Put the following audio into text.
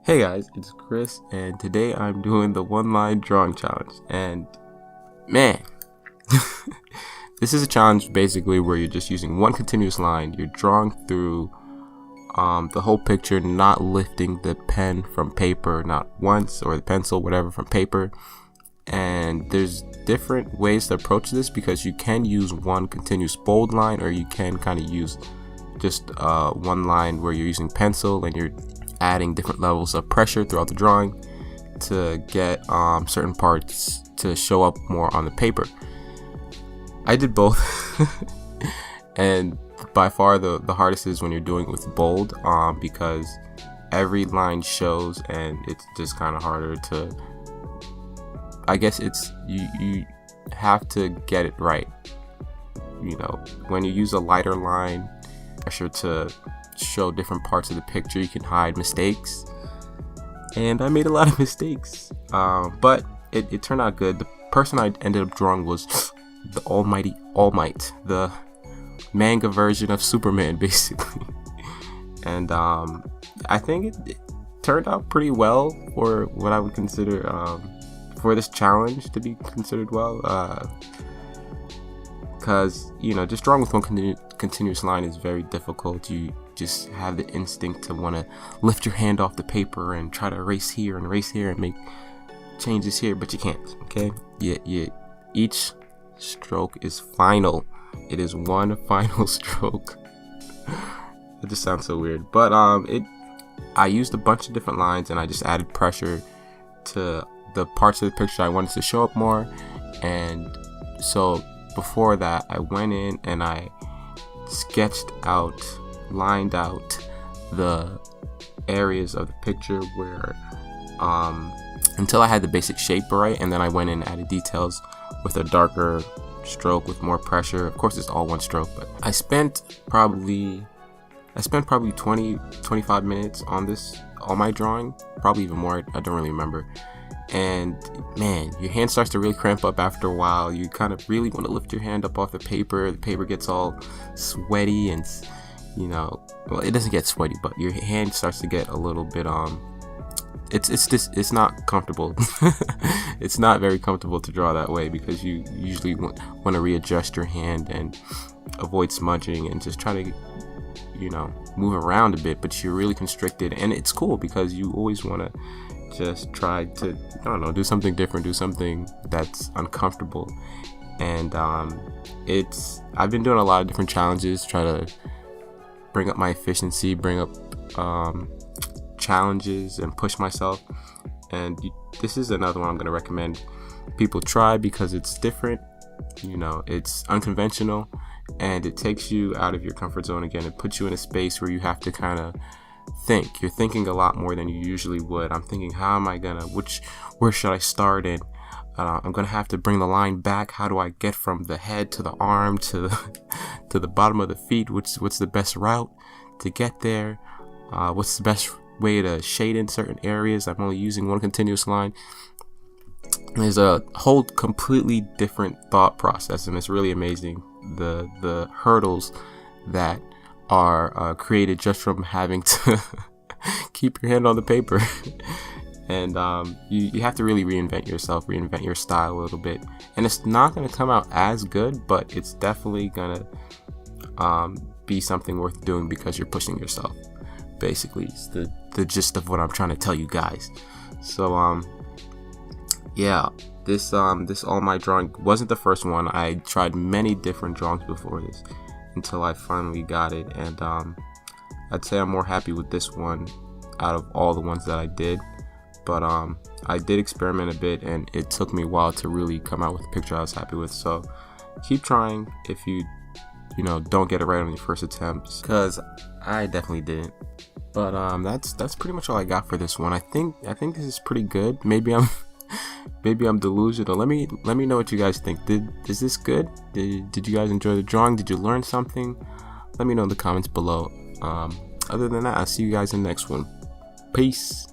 Hey guys, it's Chris, and today I'm doing the one-line drawing challenge. And man, this is a challenge basically where you're just using one continuous line. You're drawing through the whole picture, not lifting the pen from paper, not once, or the pencil, whatever, from paper. And there's different ways to approach this because you can use one continuous bold line, or you can kind of use just one line where you're using pencil and you're adding different levels of pressure throughout the drawing to get certain parts to show up more on the paper. I did both and by far the hardest is when you're doing it with bold because every line shows and it's just kind of harder to, I guess it's you have to get it right. You know, when you use a lighter line, pressure to show different parts of the picture, you can hide mistakes, and I made a lot of mistakes, but it turned out good. The person I ended up drawing was the almighty All Might, the manga version of Superman basically. And I think it turned out pretty well for what I would consider for this challenge to be considered well, because you know, just drawing with one continuous line is very difficult. You just have the instinct to want to lift your hand off the paper and try to erase here and make changes here, but you can't. Okay, each stroke is final. It is one final stroke. It just sounds so weird, but I used a bunch of different lines and I just added pressure to the parts of the picture I wanted to show up more. And so before that, I went in and I lined out the areas of the picture where until I had the basic shape right, and then I went in and added details with a darker stroke with more pressure. Of course, it's all one stroke, but I spent probably 20-25 minutes on this, all my drawing, probably even more. I don't really remember. And man, your hand starts to really cramp up after a while. You kind of really want to lift your hand up off the paper. The paper gets all sweaty and, you know, well, it doesn't get sweaty, but your hand starts to get a little bit it's not comfortable. It's not very comfortable to draw that way because you usually want to readjust your hand and avoid smudging and just try to, you know, move around a bit, but you're really constricted. And it's cool because you always want to just try to, I don't know, do something different, do something that's uncomfortable. And I've been doing a lot of different challenges, try to bring up my efficiency, bring up challenges and push myself. And this is another one I'm going to recommend people try because it's different, you know, it's unconventional, and it takes you out of your comfort zone again. It puts you in a space where you have to kind of think. You're thinking a lot more than you usually would. I'm thinking, how am I gonna, where should I start in? I'm gonna have to bring the line back. How do I get from the head to the arm to the bottom of the feet? What's the best route to get there? What's the best way to shade in certain areas? I'm only using one continuous line. There's a whole completely different thought process, and it's really amazing the hurdles that are created just from having to keep your hand on the paper. And you have to really reinvent yourself, reinvent your style a little bit, and it's not going to come out as good, but it's definitely going to be something worth doing because you're pushing yourself. Basically, it's the gist of what I'm trying to tell you guys. So yeah, this all my drawing wasn't the first one. I tried many different drawings before this until I finally got it, and I'd say I'm more happy with this one out of all the ones that I did. But I did experiment a bit, and it took me a while to really come out with a picture I was happy with. So keep trying if you know, don't get it right on your first attempts, because I definitely didn't. But that's pretty much all I got for this one. I think this is pretty good. Maybe I'm delusional. Let me know what you guys think. Is this good? Did you guys enjoy the drawing? Did you learn something? Let me know in the comments below. Other than that, I'll see you guys in the next one. Peace.